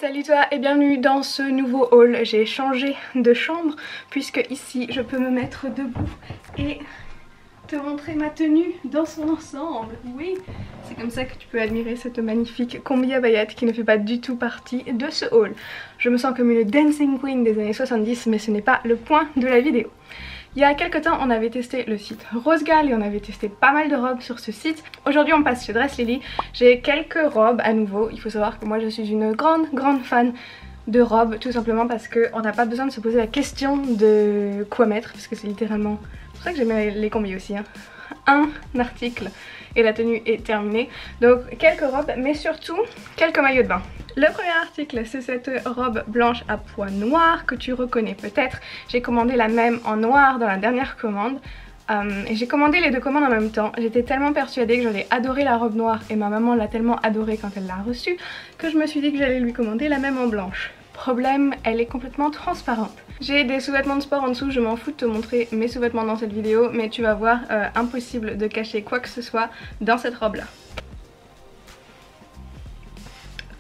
Salut toi et bienvenue dans ce nouveau haul. J'ai changé de chambre puisque ici je peux me mettre debout et te montrer ma tenue dans son ensemble. Oui, c'est comme ça que tu peux admirer cette magnifique combi abaya qui ne fait pas du tout partie de ce haul. Je me sens comme une dancing queen des années 70 mais ce n'est pas le point de la vidéo. Il y a quelques temps on avait testé le site Rosegal et on avait testé pas mal de robes sur ce site. Aujourd'hui on passe chez Dress Lily. J'ai quelques robes à nouveau. Il faut savoir que moi je suis une grande fan de robes, tout simplement parce qu'on n'a pas besoin de se poser la question de quoi mettre, parce que c'est littéralement... C'est pour ça que j'aime les combis aussi, hein. Un article et la tenue est terminée. Donc quelques robes mais surtout quelques maillots de bain. Le premier article c'est cette robe blanche à pois noirs que tu reconnais peut-être. J'ai commandé la même en noir dans la dernière commande. Et j'ai commandé les deux commandes en même temps. J'étais tellement persuadée que j'allais adorer la robe noire et ma maman l'a tellement adorée quand elle l'a reçue que je me suis dit que j'allais lui commander la même en blanche. Problème, elle est complètement transparente. J'ai des sous-vêtements de sport en dessous, je m'en fous de te montrer mes sous-vêtements dans cette vidéo, mais tu vas voir, impossible de cacher quoi que ce soit dans cette robe là.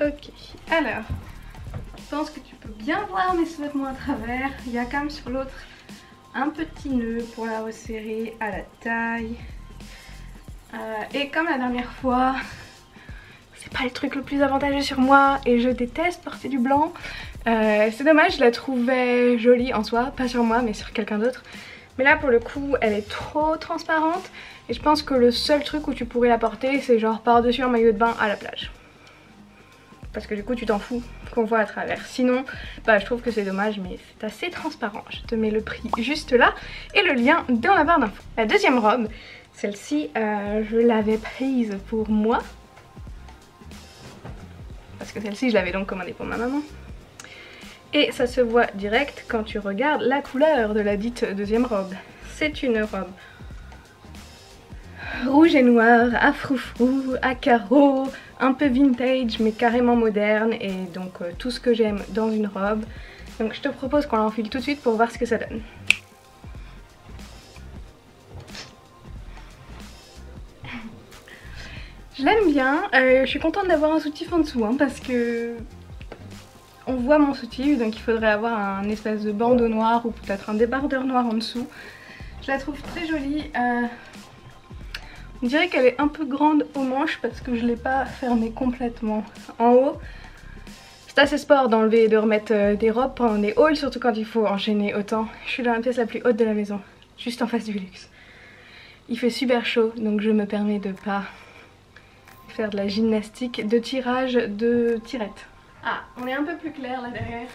Ok, alors, je pense que tu peux bien voir mes sous-vêtements à travers. Il y a quand même sur l'autre un petit nœud pour la resserrer à la taille. Et comme la dernière fois, c'est pas le truc le plus avantageux sur moi et je déteste porter du blanc. C'est dommage, je la trouvais jolie en soi, pas sur moi mais sur quelqu'un d'autre. Mais là pour le coup elle est trop transparente et je pense que le seul truc où tu pourrais la porter c'est genre par-dessus un maillot de bain à la plage. Parce que du coup tu t'en fous qu'on voit à travers. Sinon bah je trouve que c'est dommage mais c'est assez transparent. Je te mets le prix juste là et le lien dans la barre d'infos. La deuxième robe, celle-ci je l'avais prise pour moi. Parce que celle-ci je l'avais donc commandée pour ma maman. Et ça se voit direct quand tu regardes la couleur de la dite deuxième robe. C'est une robe rouge et noir, à froufrou, à carreaux, un peu vintage mais carrément moderne et donc tout ce que j'aime dans une robe. Donc je te propose qu'on l'enfile tout de suite pour voir ce que ça donne. Je l'aime bien, je suis contente d'avoir un soutif en dessous hein, parce que on voit mon soutif donc il faudrait avoir un espèce de bandeau noir ou peut-être un débardeur noir en dessous. Je la trouve très jolie. On dirait qu'elle est un peu grande aux manches parce que je ne l'ai pas fermée complètement en haut. C'est assez sport d'enlever et de remettre des robes pendant des hauls, surtout quand il faut enchaîner autant. Je suis dans la pièce la plus haute de la maison, juste en face du luxe. Il fait super chaud donc je me permets de pas faire de la gymnastique de tirage de tirette. Ah, on est un peu plus clair là derrière.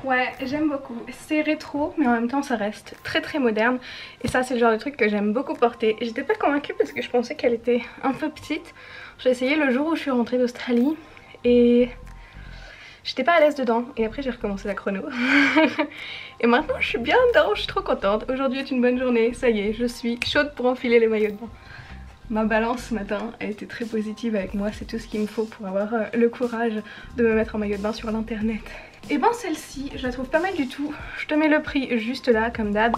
Ouais, j'aime beaucoup. C'est rétro, mais en même temps ça reste très moderne. Et ça c'est le genre de truc que j'aime beaucoup porter. J'étais pas convaincue parce que je pensais qu'elle était un peu petite. J'ai essayé le jour où je suis rentrée d'Australie et j'étais pas à l'aise dedans. Et après j'ai recommencé la chrono. Et maintenant je suis bien dedans, je suis trop contente. Aujourd'hui est une bonne journée, ça y est, je suis chaude pour enfiler les maillots de bain. Ma balance ce matin a été très positive avec moi, c'est tout ce qu'il me faut pour avoir le courage de me mettre en maillot de bain sur l'internet. Et ben celle-ci, je la trouve pas mal du tout. Je te mets le prix juste là comme d'hab.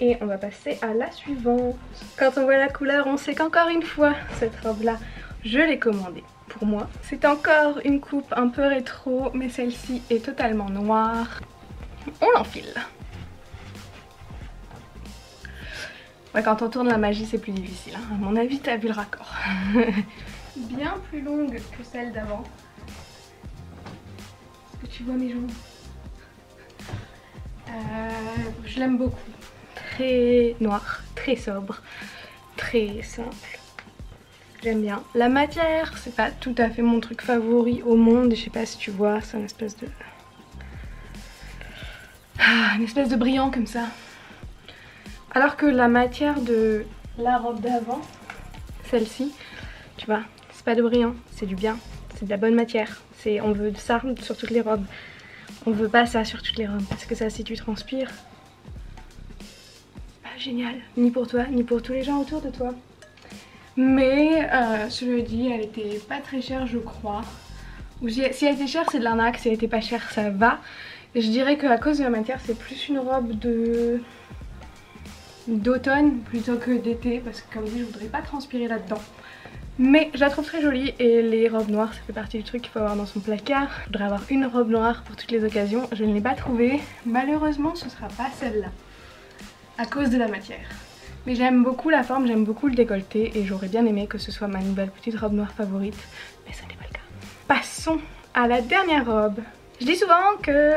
Et on va passer à la suivante. Quand on voit la couleur, on sait qu'encore une fois, cette robe là, je l'ai commandée pour moi. C'est encore une coupe un peu rétro, mais celle-ci est totalement noire. On l'enfile. Ouais, quand on tourne la magie c'est plus difficile, hein. À mon avis t'as vu le raccord. Bien plus longue que celle d'avant. Est-ce que tu vois mes jambes? Je l'aime beaucoup. Très noir, très sobre, très simple. J'aime bien. La matière, c'est pas tout à fait mon truc favori au monde. Je sais pas si tu vois, c'est une espèce de... une espèce de brillant comme ça. Alors que la matière de la robe d'avant, celle-ci, tu vois, c'est pas de brillant, c'est du bien, c'est de la bonne matière. On veut ça sur toutes les robes. On veut pas ça sur toutes les robes parce que ça, si tu transpires, c'est pas génial. Ni pour toi, ni pour tous les gens autour de toi. Mais cela dit, elle était pas très chère, je crois. Ou si elle était chère, c'est de l'arnaque. Si elle était pas chère, ça va. Et je dirais qu'à cause de la matière, c'est plus une robe d'automne plutôt que d'été parce que comme dit je voudrais pas transpirer là-dedans. Mais je la trouve très jolie et les robes noires ça fait partie du truc qu'il faut avoir dans son placard. Je voudrais avoir une robe noire pour toutes les occasions, je ne l'ai pas trouvée. Malheureusement ce sera pas celle-là à cause de la matière. Mais j'aime beaucoup la forme, j'aime beaucoup le décolleté et j'aurais bien aimé que ce soit ma nouvelle petite robe noire favorite, mais ça n'est pas le cas. Passons à la dernière robe. Je dis souvent que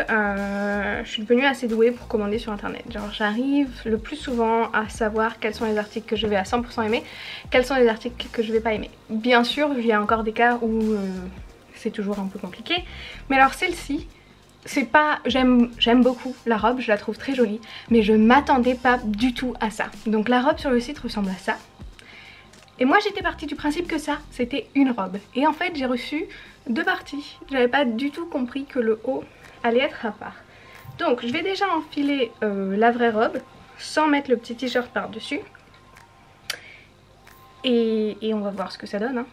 je suis devenue assez douée pour commander sur internet. Genre j'arrive le plus souvent à savoir quels sont les articles que je vais à 100% aimer, quels sont les articles que je vais pas aimer. Bien sûr il y a encore des cas où c'est toujours un peu compliqué, mais alors celle-ci, c'est pas... J'aime beaucoup la robe, je la trouve très jolie, mais je m'attendais pas du tout à ça. Donc la robe sur le site ressemble à ça. Et moi j'étais partie du principe que ça, c'était une robe. Et en fait j'ai reçu 2 parties. J'avais pas du tout compris que le haut allait être à part. Donc je vais déjà enfiler la vraie robe, sans mettre le petit t-shirt par-dessus. Et on va voir ce que ça donne. Hein.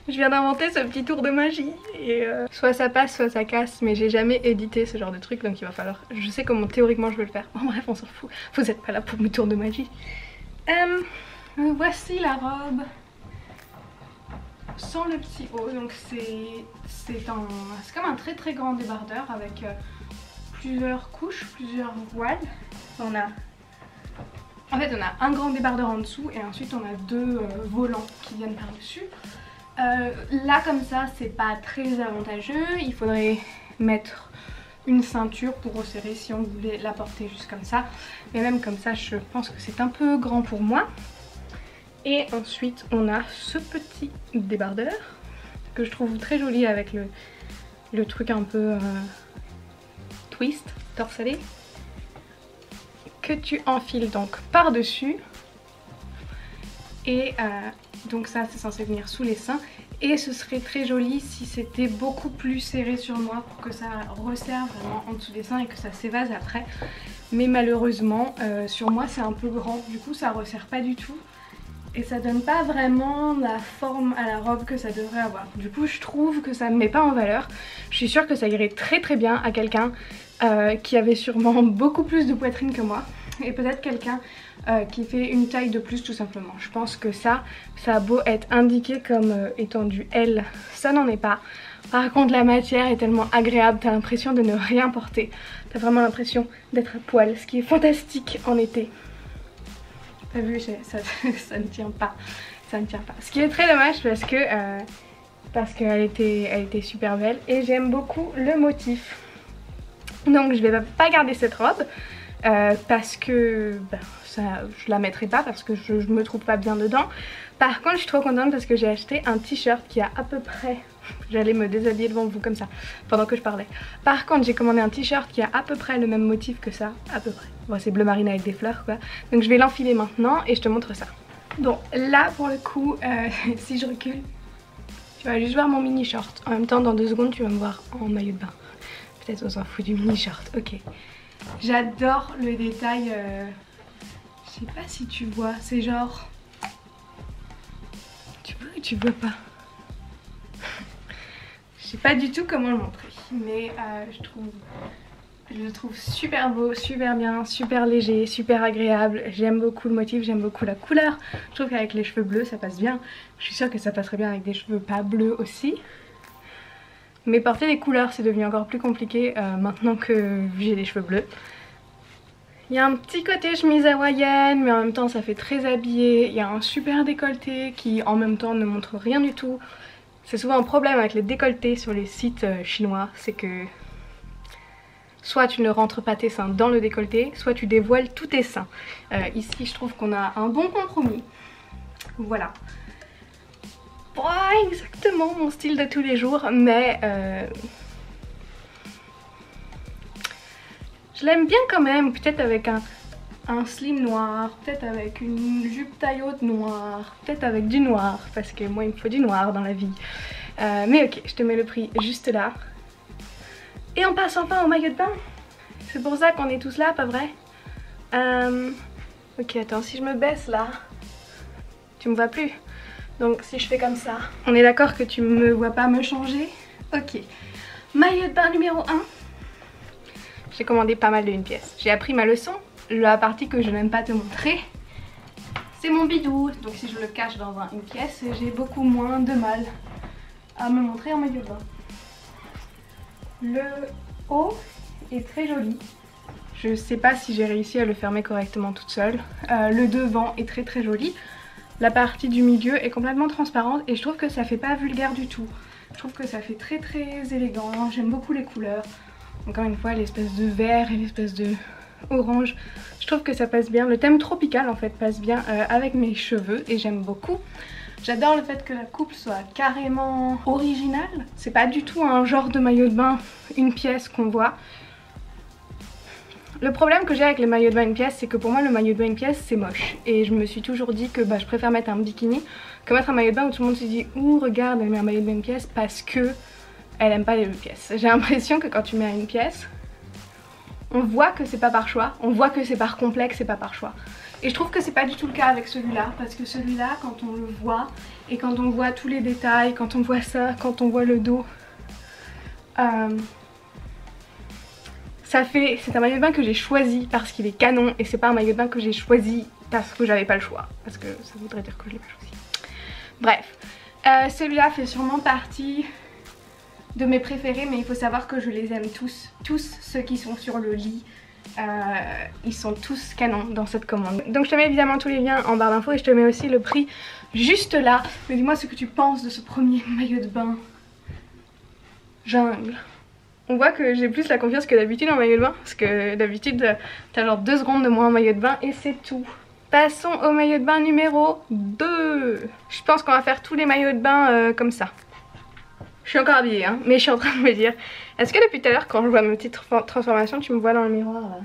Je viens d'inventer ce petit tour de magie et soit ça passe soit ça casse, mais j'ai jamais édité ce genre de truc donc il va falloir... Je sais comment théoriquement je vais le faire. Bon bref on s'en fout, vous êtes pas là pour mes tours de magie. Voici la robe sans le petit haut, donc c'est comme un très très grand débardeur avec plusieurs couches, plusieurs voiles. En fait on a un grand débardeur en dessous et ensuite on a 2 volants qui viennent par dessus. Là comme ça c'est pas très avantageux, il faudrait mettre une ceinture pour resserrer si on voulait la porter juste comme ça, mais même comme ça je pense que c'est un peu grand pour moi. Et ensuite on a ce petit débardeur que je trouve très joli avec le truc un peu twist, torsadé, que tu enfiles donc par dessus. Et donc ça c'est censé venir sous les seins et ce serait très joli si c'était beaucoup plus serré sur moi pour que ça resserre vraiment en dessous des seins et que ça s'évase après. Mais malheureusement sur moi c'est un peu grand, du coup ça resserre pas du tout et ça donne pas vraiment la forme à la robe que ça devrait avoir. Du coup je trouve que ça me met pas en valeur. Je suis sûre que ça irait très très bien à quelqu'un qui avait sûrement beaucoup plus de poitrine que moi et peut-être quelqu'un qui fait une taille de plus tout simplement. Je pense que ça a beau être indiqué comme étant du L, ça n'en est pas. Par contre la matière est tellement agréable, t'as l'impression de ne rien porter. T'as vraiment l'impression d'être à poil, ce qui est fantastique en été. T'as vu, ça ne tient pas, ça ne tient pas. Ce qui est très dommage parce qu'elle était super belle et j'aime beaucoup le motif. Donc je vais pas garder cette robe parce que je la mettrai pas parce que je me trouve pas bien dedans. Par contre je suis trop contente parce que j'ai acheté un t-shirt qui a à peu près... J'allais me déshabiller devant vous comme ça pendant que je parlais. Par contre j'ai commandé un t-shirt qui a à peu près le même motif que ça, à peu près. Bon c'est bleu marine avec des fleurs quoi. Donc je vais l'enfiler maintenant et je te montre ça. Bon là pour le coup si je recule tu vas juste voir mon mini short. En même temps dans 2 secondes tu vas me voir en maillot de bain. Peut-être on s'en fout du mini short, ok. J'adore le détail, je sais pas si tu vois, c'est genre... Tu vois ou tu vois pas? Je sais pas du tout comment le montrer, mais je le trouve super beau, super bien, super léger, super agréable. J'aime beaucoup le motif, j'aime beaucoup la couleur. Je trouve qu'avec les cheveux bleus ça passe bien. Je suis sûre que ça passerait bien avec des cheveux pas bleus aussi. Mais porter les couleurs c'est devenu encore plus compliqué maintenant que j'ai des cheveux bleus. Il y a un petit côté chemise hawaïenne mais en même temps ça fait très habillé. Il y a un super décolleté qui en même temps ne montre rien du tout. C'est souvent un problème avec les décolletés sur les sites chinois, c'est que soit tu ne rentres pas tes seins dans le décolleté, soit tu dévoiles tous tes seins. Ici je trouve qu'on a un bon compromis. Voilà. Pas exactement mon style de tous les jours mais je l'aime bien quand même, peut-être avec un slim noir, peut-être avec une jupe taille haute noire, peut-être avec du noir parce que moi il me faut du noir dans la vie. Mais ok, je te mets le prix juste là. Et on passe enfin au maillot de bain. C'est pour ça qu'on est tous là, pas vrai? Ok attends, si je me baisse là, tu me vois plus. Donc si je fais comme ça, on est d'accord que tu me vois pas me changer? Ok. Maillot de bain numéro 1. J'ai commandé pas mal de 1 pièce. J'ai appris ma leçon. La partie que je n'aime pas te montrer, C'est mon bidou, donc si je le cache dans une pièce, j'ai beaucoup moins de mal à me montrer en maillot de bain. Le haut est très joli. Je sais pas si j'ai réussi à le fermer correctement toute seule. Le devant est très très joli. La partie du milieu est complètement transparente et je trouve que ça fait pas vulgaire du tout. Je trouve que ça fait très très élégant. J'aime beaucoup les couleurs. Encore une fois, l'espèce de vert et l'espèce de orange. Je trouve que ça passe bien. Le thème tropical en fait passe bien avec mes cheveux et j'aime beaucoup. J'adore le fait que la coupe soit carrément originale. C'est pas du tout un genre de maillot de bain, une pièce qu'on voit. Le problème que j'ai avec les maillots de bain une pièce, c'est que pour moi le maillot de bain une pièce c'est moche. Et je me suis toujours dit que je préfère mettre un bikini que mettre un maillot de bain où tout le monde se dit ouh regarde elle met un maillot de bain une pièce parce que elle aime pas les pièces. J'ai l'impression que quand tu mets une pièce, on voit que c'est pas par choix, on voit que c'est par complexe, c'est pas par choix. Et je trouve que c'est pas du tout le cas avec celui-là, parce que celui-là quand on le voit et quand on voit tous les détails, quand on voit ça, quand on voit le dos, c'est un maillot de bain que j'ai choisi parce qu'il est canon et c'est pas un maillot de bain que j'ai choisi parce que j'avais pas le choix, parce que ça voudrait dire que je l'ai pas choisi. Bref, celui-là fait sûrement partie de mes préférés, mais il faut savoir que je les aime tous ceux qui sont sur le lit. Ils sont tous canons dans cette commande. Donc je te mets évidemment tous les liens en barre d'infos et je te mets aussi le prix juste là. Mais dis-moi ce que tu penses de ce premier maillot de bain jungle. On voit que j'ai plus la confiance que d'habitude en maillot de bain, parce que d'habitude t'as genre 2 secondes de moins en maillot de bain et c'est tout. Passons au maillot de bain numéro 2. Je pense qu'on va faire tous les maillots de bain comme ça. Je suis encore habillée hein, mais je suis en train de me dire, est-ce que depuis tout à l'heure quand je vois mes petites transformations tu me vois dans le miroir là?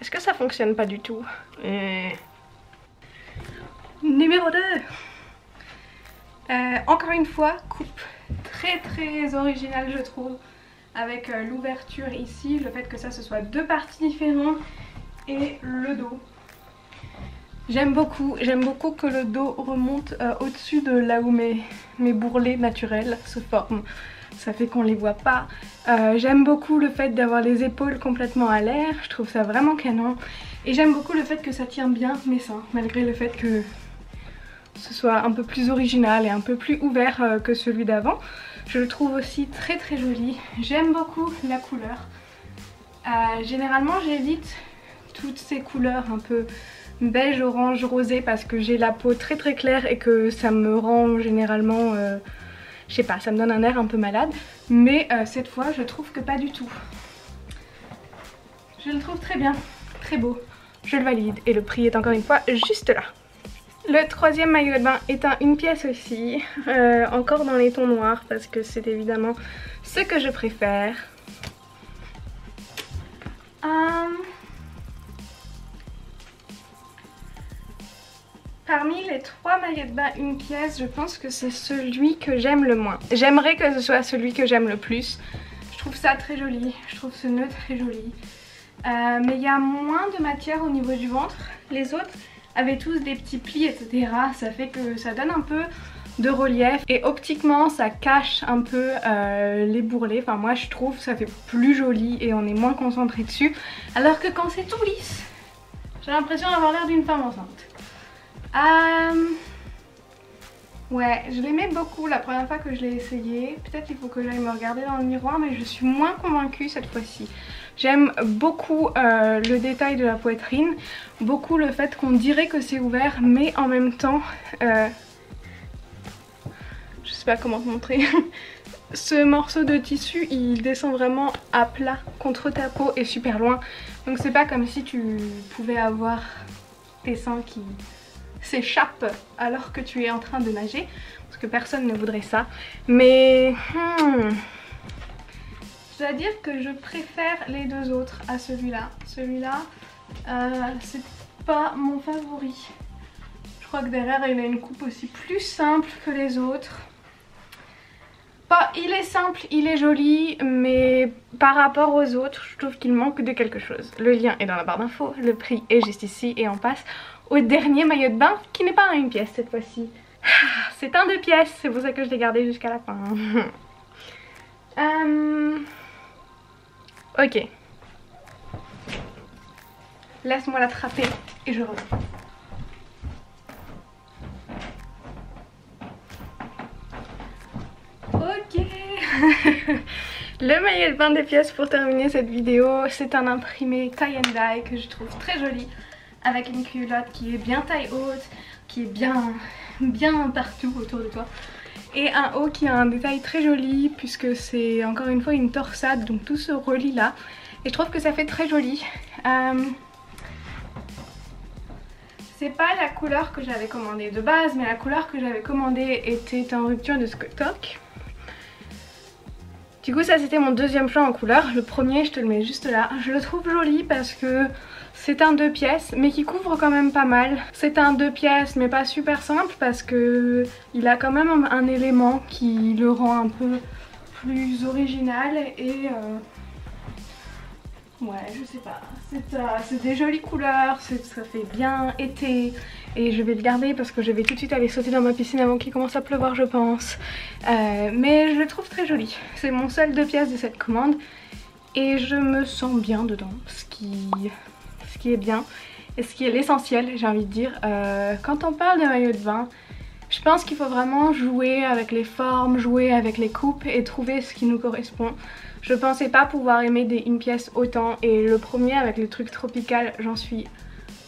Est-ce que ça fonctionne pas du tout? Numéro 2. Encore une fois, coupe très très originale je trouve. Avec l'ouverture ici, le fait que ça ce soit 2 parties différentes et le dos. J'aime beaucoup que le dos remonte au-dessus de là où mes bourrelets naturels se forment. Ça fait qu'on les voit pas. J'aime beaucoup le fait d'avoir les épaules complètement à l'air, je trouve ça vraiment canon. Et j'aime beaucoup le fait que ça tient bien mes seins, malgré le fait que ce soit un peu plus original et un peu plus ouvert que celui d'avant. Je le trouve aussi très très joli. J'aime beaucoup la couleur. Généralement j'évite toutes ces couleurs un peu beige, orange, rosé parce que j'ai la peau très très claire et que ça me rend généralement, je sais pas, ça me donne un air un peu malade. Mais cette fois je trouve que pas du tout. Je le trouve très bien, très beau. Je le valide et le prix est encore une fois juste là. Le troisième maillot de bain est une pièce aussi, encore dans les tons noirs parce que c'est évidemment ce que je préfère. Parmi les 3 maillots de bain une pièce, je pense que c'est celui que j'aime le moins. J'aimerais que ce soit celui que j'aime le plus. Je trouve ça très joli, je trouve ce nœud très joli. Mais il y a moins de matière au niveau du ventre. Les autres avaient tous des petits plis etc. Ça fait que ça donne un peu de relief et optiquement ça cache un peu les bourrelets. Enfin moi je trouve ça fait plus joli et on est moins concentré dessus. Alors que quand c'est tout lisse, j'ai l'impression d'avoir l'air d'une femme enceinte. Ouais, je l'aimais beaucoup la première fois que je l'ai essayé. Peut-être qu'il faut que j'aille me regarder dans le miroir, mais je suis moins convaincue cette fois-ci. J'aime beaucoup le détail de la poitrine, beaucoup le fait qu'on dirait que c'est ouvert, mais en même temps, je sais pas comment te montrer. Ce morceau de tissu, il descend vraiment à plat contre ta peau et super loin. Donc c'est pas comme si tu pouvais avoir tes seins qui s'échappe alors que tu es en train de nager, parce que personne ne voudrait ça. Mais je dois dire que je préfère les 2 autres à celui-là. Celui-là c'est pas mon favori. Je crois que derrière il a une coupe aussi plus simple que les autres. Il est simple, il est joli, mais par rapport aux autres je trouve qu'il manque de quelque chose. Le lien est dans la barre d'infos, le prix est juste ici et on passe au dernier maillot de bain qui n'est pas une pièce cette fois-ci. C'est un 2 pièces, c'est pour ça que je l'ai gardé jusqu'à la fin. Ok. Laisse-moi l'attraper et je reviens. Le maillot de bain des pièces pour terminer cette vidéo. C'est un imprimé tie and dye que je trouve très joli, avec une culotte qui est bien taille haute, qui est bien partout autour de toi, et un haut qui a un détail très joli puisque c'est encore une fois une torsade, donc tout se relie là et je trouve que ça fait très joli. C'est pas la couleur que j'avais commandée de base, mais la couleur que j'avais commandée était en rupture de stock. Du coup ça c'était mon deuxième choix en couleur. Le premier, je te le mets juste là. Je le trouve joli parce que c'est un 2 pièces mais qui couvre quand même pas mal. C'est un 2 pièces mais pas super simple parce que il a quand même un élément qui le rend un peu plus original et ouais, je sais pas, c'est des jolies couleurs, ça fait bien été et je vais le garder parce que je vais tout de suite aller sauter dans ma piscine avant qu'il commence à pleuvoir je pense. Mais je le trouve très joli, c'est mon seul 2 pièces de cette commande et je me sens bien dedans, ce qui est bien et ce qui est l'essentiel j'ai envie de dire. Quand on parle de maillot de bain, je pense qu'il faut vraiment jouer avec les formes, jouer avec les coupes et trouver ce qui nous correspond. Je pensais pas pouvoir aimer une pièce autant et le premier avec le truc tropical, j'en suis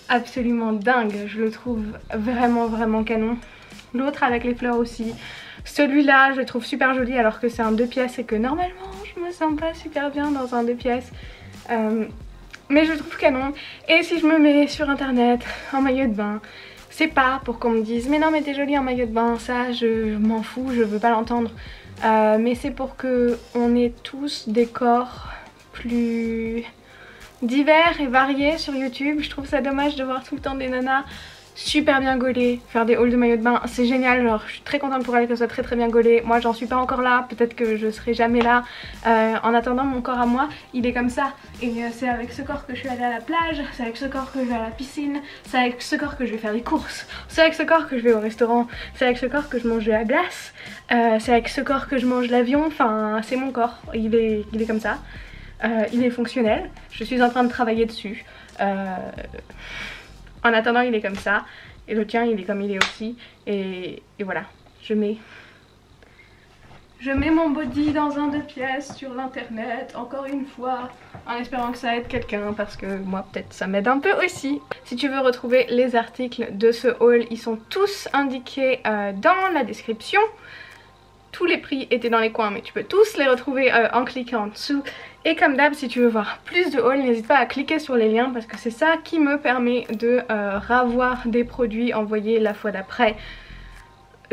absolument dingue. Je le trouve vraiment canon. L'autre avec les fleurs aussi. Celui-là je le trouve super joli alors que c'est un 2 pièces et que normalement je me sens pas super bien dans un 2 pièces. Mais je le trouve canon et si je me mets sur internet en maillot de bain, c'est pas pour qu'on me dise mais non mais t'es jolie en maillot de bain, ça je m'en fous, je veux pas l'entendre. Mais c'est pour que on ait tous des corps plus divers et variés sur YouTube. Je trouve ça dommage de voir tout le temps des nanas super bien gaulées faire des hauls de maillot de bain. C'est génial, genre je suis très contente pour elles que ce soit très bien gaulé. Moi j'en suis pas encore là, peut-être que je serai jamais là. En attendant, mon corps à moi il est comme ça et c'est avec ce corps que je suis allée à la plage, c'est avec ce corps que je vais à la piscine, c'est avec ce corps que je vais faire des courses, c'est avec ce corps que je vais au restaurant, c'est avec ce corps que je mange de la glace, c'est avec ce corps que je mange l'avion. Enfin c'est mon corps, il est comme ça. Il est fonctionnel, je suis en train de travailler dessus. En attendant il est comme ça et le tien il est comme il est aussi et voilà, je mets mon body dans un 2 pièces sur l'internet encore une fois en espérant que ça aide quelqu'un parce que moi peut-être ça m'aide un peu aussi. Si tu veux retrouver les articles de ce haul, ils sont tous indiqués dans la description. Tous les prix étaient dans les coins mais tu peux tous les retrouver en cliquant en dessous. Et comme d'hab, si tu veux voir plus de hauls, n'hésite pas à cliquer sur les liens parce que c'est ça qui me permet de ravoir des produits envoyés la fois d'après.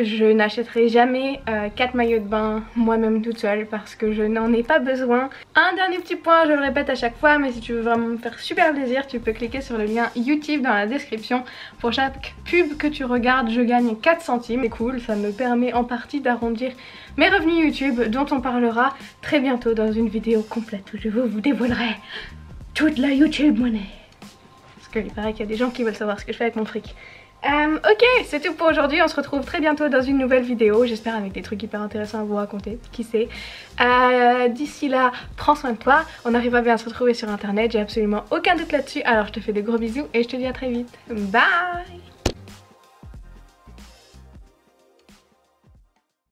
Je n'achèterai jamais 4 maillots de bain moi-même toute seule parce que je n'en ai pas besoin. Un dernier petit point, je le répète à chaque fois, mais si tu veux vraiment me faire super plaisir, tu peux cliquer sur le lien YouTube dans la description. Pour chaque pub que tu regardes, je gagne 4 centimes. C'est cool, ça me permet en partie d'arrondir mes revenus YouTube dont on parlera très bientôt dans une vidéo complète où je vous dévoilerai toute la YouTube money. Parce qu'il paraît qu'il y a des gens qui veulent savoir ce que je fais avec mon fric. Ok, c'est tout pour aujourd'hui, on se retrouve très bientôt dans une nouvelle vidéo, j'espère avec des trucs hyper intéressants à vous raconter, qui sait. D'ici là, prends soin de toi, on arrivera bien à se retrouver sur internet, j'ai absolument aucun doute là-dessus, alors je te fais des gros bisous et je te dis à très vite. Bye.